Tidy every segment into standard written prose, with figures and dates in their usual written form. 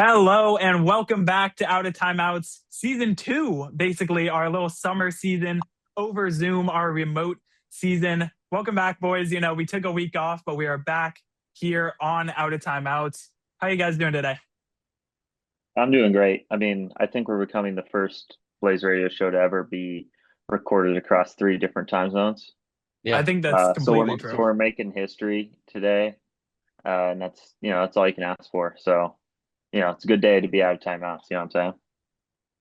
Hello and welcome back to Out of Timeouts season two, basically our little summer season over Zoom, our remote season. Welcome back, boys. We took a week off, but we are back here on Out of Timeouts. How you guys doing today? I'm doing great. I mean, I think we're becoming the first Blaze Radio show to ever be recorded across three different time zones. I Yeah, think that's So completely we're so true. we're making history today, and that's all you can ask for. So it's a good day to be out of timeouts. You know what I'm I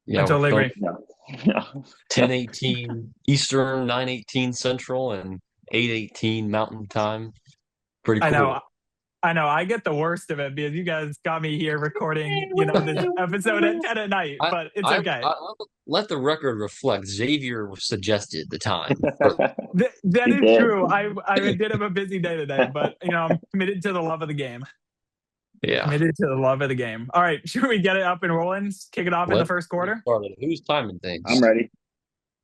yeah, we're totally filming agree. saying? Yeah. 10:18 Eastern, 9:18 Central, and 8:18 Mountain Time. Pretty I know. cool. I know. I get the worst of it because you guys got me here recording, this episode at 10 at night, I, but it's I, okay. I let the record reflect. Xavier suggested the time. For, That He is did. true. I did have a busy day today, but I'm committed to the love of the game. yeah, Committed to the love of the game. All right, should we get it up and rolling? Kick it off in the let's first get quarter. started. Who's timing I'm things? ready.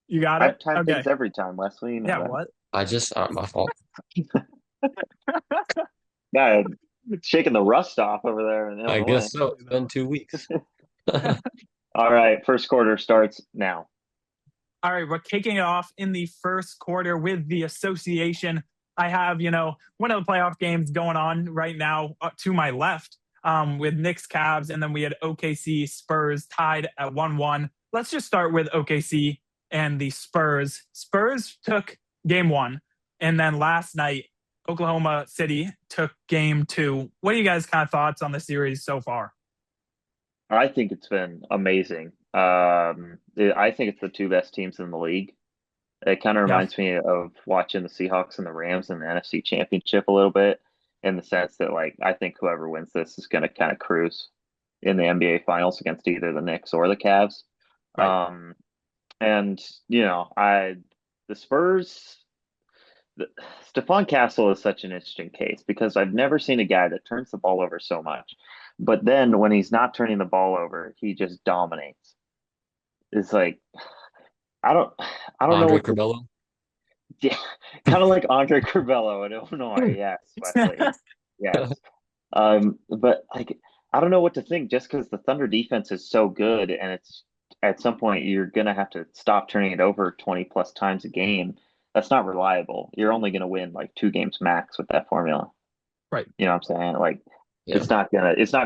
You got I it. have time Okay. things every time, Wesley. You know Yeah. that. What? My fault. Yeah, shaking the rust off over there in I Illinois. guess so. It's been 2 weeks. All right, first quarter starts now. All right, we're kicking it off in the first quarter with the association. I have, one of the playoff games going on right now to my left with Knicks Cavs, and then we had OKC Spurs tied at 1-1. Let's just start with OKC and the Spurs. Spurs took game one, and then last night, Oklahoma City took game two. What are you guys' kind of thoughts on the series so far? I think it's been amazing. I think it's the two best teams in the league. It kind of Yeah, reminds me of watching the Seahawks and the Rams in the NFC Championship a little bit, in the sense that like I think whoever wins this is going to kind of cruise in the NBA Finals against either the Knicks or the Cavs. right. Um, and I the Spurs. The, Stephon Castle is such an interesting case because I've never seen a guy that turns the ball over so much, but then when he's not turning the ball over, he just dominates. It's like I don't I don't know Andre what to. Curbelo. Yeah, kind of like Andre Curbelo in Illinois. Yes, Wesley. Yes. But like I don't know what to think just because the Thunder defense is so good and it's at some point you're gonna have to stop turning it over 20 plus times a game. That's not reliable. You're only gonna win like two games max with that formula. Right. You know what I'm saying? Like Yeah. it's not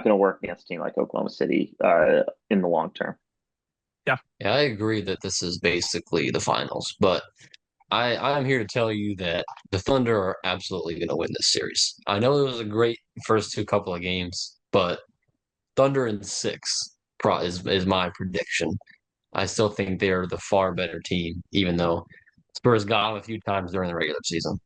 gonna work against a team like Oklahoma City in the long term. Yeah. Yeah, I agree that this is basically the finals, but I'm here to tell you that the Thunder are absolutely going to win this series. I know it was a great first two couple of games, but Thunder in six is my prediction. I still think they're the far better team, even though Spurs got them a few times during the regular season.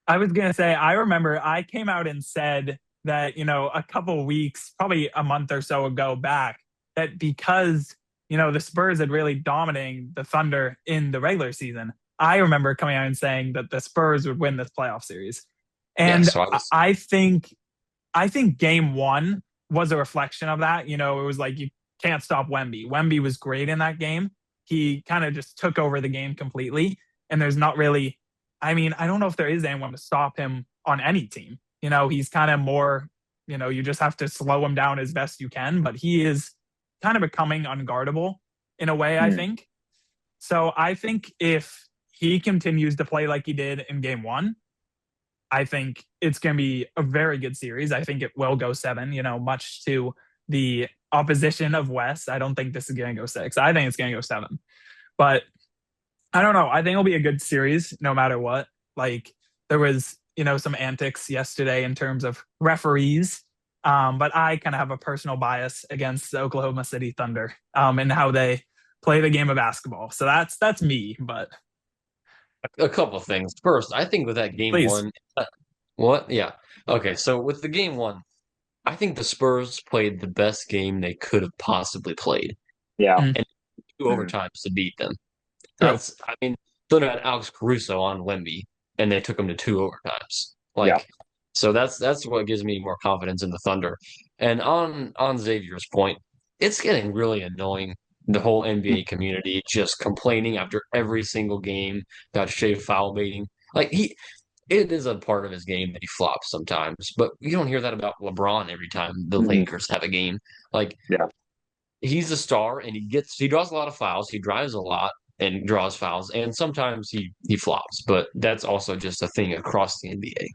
I was gonna say, I remember I came out and said that, a couple weeks, probably a month or so ago back, that because, the Spurs had really dominating the Thunder in the regular season, I remember coming out and saying that the Spurs would win this playoff series. Yeah, And so I was I think game one was a reflection of that. It was like you can't stop Wemby. Wemby was great in that game. He kind of just took over the game completely. And there's not really, I mean, I don't know if there is anyone to stop him on any team. He's kind of more, you just have to slow him down as best you can, but he is kind of becoming unguardable in a way, I Hmm. think. So I think if he continues to play like he did in game one, I think it's going to be a very good series. I think it will go seven, much to the opposition of West. I don't think this is going to go six. I think it's going to go seven. But I don't know. I think it'll be a good series no matter what. Like there was, some antics yesterday in terms of referees. But I kind of have a personal bias against the Oklahoma City Thunder and how they play the game of basketball. So that's me. But a couple of things. First, I think with that game please, one, what? Yeah. Okay, so with the game one, I think the Spurs played the best game they could have possibly played, Yeah. mm, and two Mhm. overtimes to beat them. true. I mean, Thunder had Alex Caruso on Wemby, and they took him to two overtimes. Yeah. So that's what gives me more confidence in the Thunder. And on Xavier's point, it's getting really annoying. The whole NBA community just complaining after every single game about Shea foul baiting. Like it is a part of his game that he flops sometimes, but you don't hear that about LeBron every time the Mhm. Lakers have a game. Like Yeah. he's a star and he draws a lot of fouls, he drives a lot and draws fouls, and sometimes he flops, but that's also just a thing across the NBA. I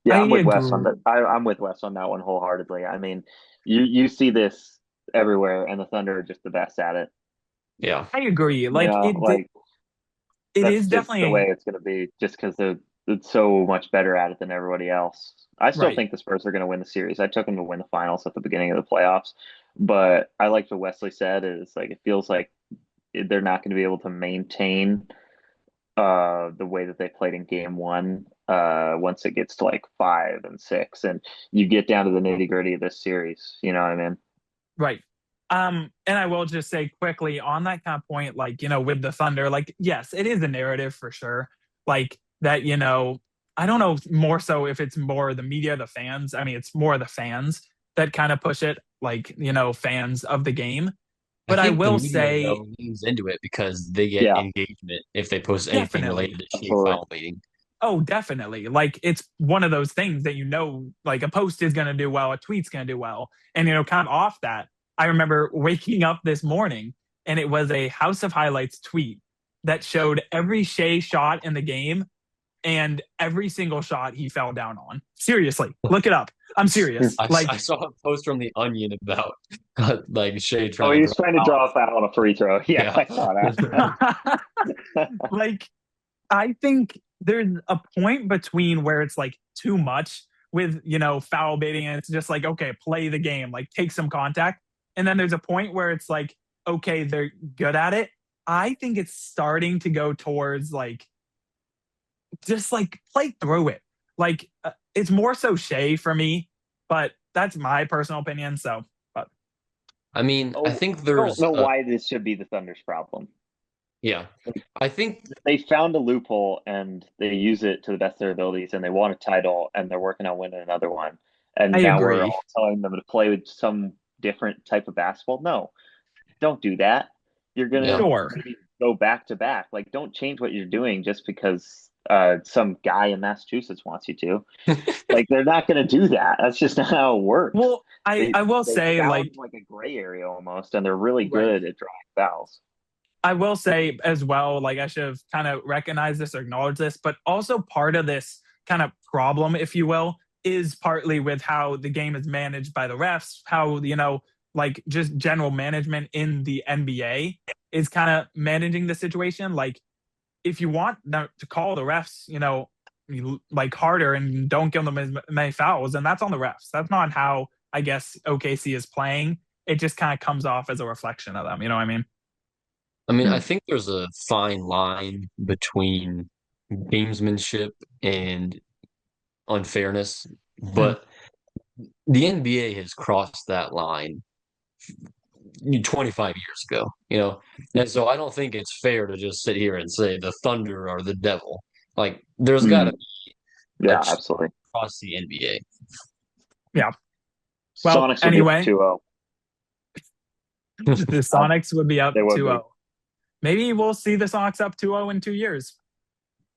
Yeah, I'm with Wes on agree. that. I'm with Wes on that one wholeheartedly. I mean, you see this everywhere, and the Thunder are just the best at it. Yeah. I agree. You Like know, like it that's is just the way definitely it's going to be, just because they're it's so much better at it than everybody else. I still right. think the Spurs are going to win the series. I took them to win the finals at the beginning of the playoffs, but I like what Wesley said. Is like it feels like they're not going to be able to maintain the way that they played in game one once it gets to like 5 and 6 and you get down to the nitty gritty of this series. You know what I mean? Right. And I will just say quickly on that kind of point, like, with the Thunder, like, yes, it is a narrative for sure. Like that, I don't know more so if it's more the media, the fans. I mean, it's more the fans that kind of push it, like, fans of the game. I But I think the will media say, though leans into it because they get Yeah, engagement if they post anything related definitely. to Shea absolutely. foul baiting. Oh, definitely. Like it's one of those things that like a post is going to do well, a tweet's going to do well. And kind of off that, I remember waking up this morning and it was a House of Highlights tweet that showed every Shea shot in the game and every single shot he fell down on. Seriously, look it up. I'm serious. I Like saw a post from the Onion about like Shea Oh, trying to he draw was trying to foul. draw a foul on a free throw. Yeah, Yeah. I saw that. like I think there's a point between where it's like too much with, foul baiting and it's just like, okay, play the game, like take some contact. And then there's a point where it's like, okay, they're good at it. I think it's starting to go towards like, just like play through it. Like it's more so Shea for me, but that's my personal opinion. So, but I mean, I Oh, think I don't there's know a why this should be the Thunder's problem. yeah. I think They found a loophole and they use it to the best of their abilities, and they won a title, and they're working on winning another one. I And now we're agree. all telling them to play with some different type of basketball. No, don't do that. You're yeah. gonna Sure. maybe go back to back. Like, don't change what you're doing just because some guy in Massachusetts wants you to. Like, they're not gonna do that. That's just not how it works. Well, I, They I will they say found like, like a gray area almost, and they're really right. good at drawing fouls. I will say as well, like I should have kind of recognized this or acknowledged this, but also part of this kind of problem, if you will, is partly with how the game is managed by the refs, how, like just general management in the NBA is kind of managing the situation. Like if you want to call the refs, like harder and don't give them as many fouls, and that's on the refs. That's not how I guess OKC is playing. It just kind of comes off as a reflection of them. You know what I mean? I mean, I Hmm. think there's a fine line between gamesmanship and unfairness, Hmm. but the NBA has crossed that line 25 years ago, you know? And so I don't think it's fair to just sit here and say the Thunder are the devil. Like, there's got to Hmm. be a Yeah, change absolutely. across the NBA. Yeah. Well, Sonics will be up anyway, 2-0. the Uh, Sonics would be up they would be. 2-0. Maybe we'll see the Sonics up 2-0 in 2 years.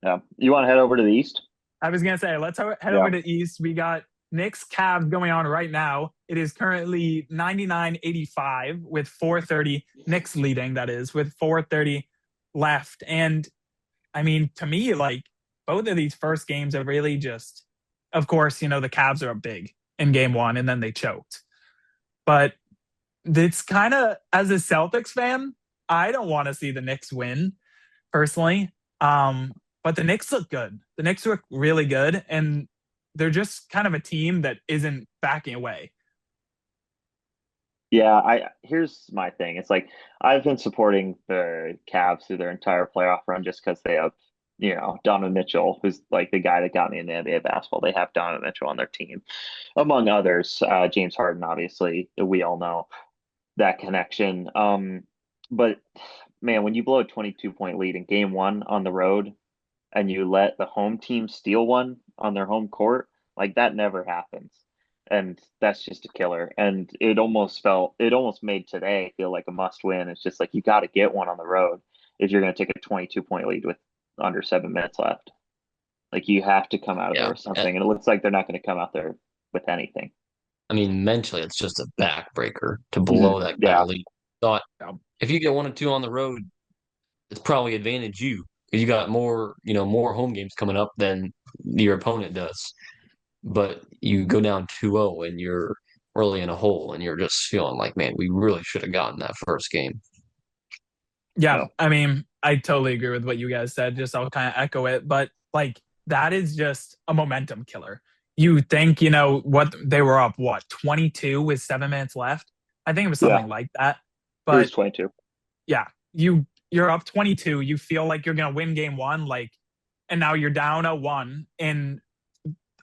Yeah. You want to head over to the East? I was gonna say, let's head Yeah. over to East. We got Knicks Cavs going on right now. It is currently 99-85 with 4:30. Knicks leading, that is, with 4:30 left. And I mean, to me, like both of these first games are really just, of course, the Cavs are up big in game one and then they choked. But it's kind of, as a Celtics fan, I don't want to see the Knicks win personally. But the Knicks look good. The Knicks look really good, and they're just kind of a team that isn't backing away. Yeah, I here's my thing. It's like I've been supporting the Cavs through their entire playoff run just because they have, Donovan Mitchell, who's like the guy that got me in the NBA basketball. They have Donovan Mitchell on their team, among others. James Harden, obviously, we all know that connection. But man, when you blow a 22-point lead in game one on the road and you let the home team steal one on their home court, like that never happens. And that's just a killer. And it almost made today feel like a must win. It's just like you got to get one on the road if you're going to take a 22-point lead with under 7 minutes left. Like you have to come out of there Yeah. with something, and it looks like they're not going to come out there with anything. I mean, mentally, it's just a backbreaker to blow that kind Yeah, of lead. Thought Yeah. if you get 1 or 2 on the road, it's probably advantage you because you got more, more home games coming up than your opponent does. But you go down 2-0 and you're really in a hole and you're just feeling like, man, we really should have gotten that first game. Yeah, no, I mean, I totally agree with what you guys said. Just I'll kind of echo it, but like that is just a momentum killer. You think, what they were up, what, 22 with 7 minutes left? I think it was yeah, something like that. it was But 22. yeah, you're up 22. You feel like you're gonna win game one, like, and now you're down 0-1, and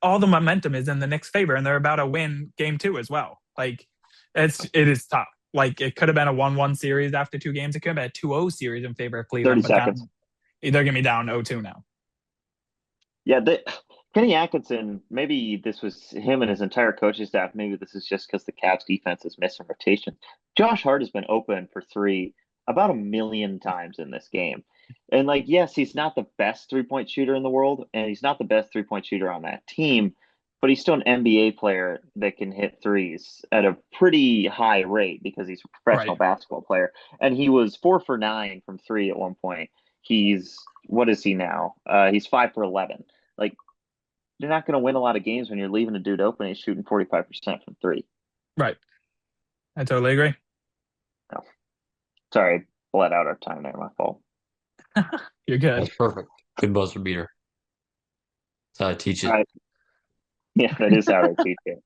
all the momentum is in the Knicks' favor, and they're about to win game two as well. Like, it is tough. Like, it could have been a 1-1 series after 2 games. It could have been a 2-0 series in favor of 30 Cleveland, but seconds. they're gonna be down 0-2 now. Yeah, Kenny Atkinson, maybe this was him and his entire coaching staff. Maybe this is just because the Cavs defense is missing rotation. Josh Hart has been open for three about a million times in this game. And like, yes, he's not the best 3-point shooter in the world, and he's not the best 3-point shooter on that team, but he's still an NBA player that can hit threes at a pretty high rate because he's a professional Right. basketball player. And he was 4 for 9 from three at one point. He's what is he now? He's 5 for 11. Like you're not going to win a lot of games when you're leaving a dude open and he's shooting 45% from three. Right. I totally agree. No. Sorry, bled out our time there. My fault. You're good. That's perfect. Good buzzer beater. That's how I teach it. All right. Yeah, that is how I teach it.